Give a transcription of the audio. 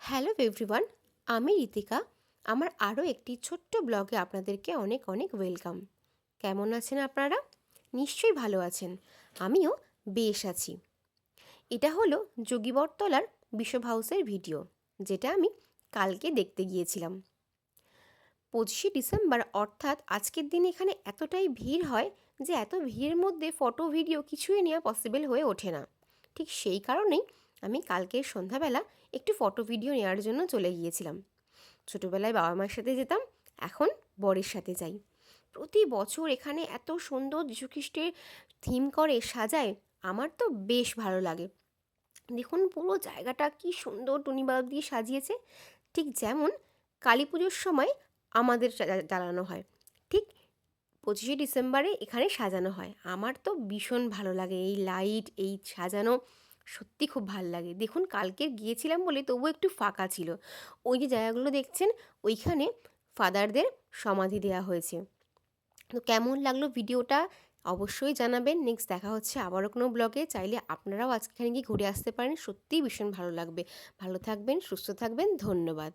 Hello everyone, আমি রিতিকা। আমার আরও একটি ছোট্ট ব্লগে আপনাদেরকে অনেক অনেক ওয়েলকাম। কেমন আছেন আপনারা? নিশ্চয়ই ভালো আছেন। আমিও বেশ আছি। এটা হলো যোগীবরতলার বিশপ হাউসের ভিডিও, যেটা আমি কালকে দেখতে গিয়েছিলাম। 25শে ডিসেম্বর অর্থাৎ আজকের দিনে এখানে এতটাই ভিড় হয় যে এত ভিড়ের মধ্যে ফটো ভিডিও কিছুই নেওয়া পসিবল হয়ে ওঠে না। ঠিক সেই কারণেই আমি কালকের সন্ধ্যাবেলা একটু ফটো ভিডিও নেওয়ার জন্য চলে গিয়েছিলাম। ছোটোবেলায় বাবা মায়ের সাথে যেতাম, এখন বরের সাথে যাই। প্রতি বছর এখানে এত সুন্দর যীশুখ্রিস্টের থিম করে সাজায়, আমার তো বেশ ভালো লাগে। দেখুন পুরো জায়গাটা কি সুন্দর টুনি বাল্ব দিয়ে সাজিয়েছে, ঠিক যেমন কালী পুজোর সময় আমাদের জ্বালানো হয়, ঠিক 25শে ডিসেম্বরে এখানে সাজানো হয়। আমার তো ভীষণ ভালো লাগে এই লাইট, এই সাজানো, সত্যি খুব ভালো লাগে। দেখুন কালকে গিয়েছিলাম বলে তবুও একটু ফাঁকা ছিল। ওই যে জায়গাগুলো দেখছেন, ওইখানে ফাদারদের সমাধি দেওয়া হয়েছে। তো কেমন লাগলো ভিডিওটা অবশ্যই জানাবেন। নেক্সট দেখা হচ্ছে আবারও কোনো ব্লগে। চাইলে আপনারাও আজকে এখানে গিয়ে ঘুরে আসতে পারেন, সত্যিই ভীষণ ভালো লাগবে। ভালো থাকবেন, সুস্থ থাকবেন, ধন্যবাদ।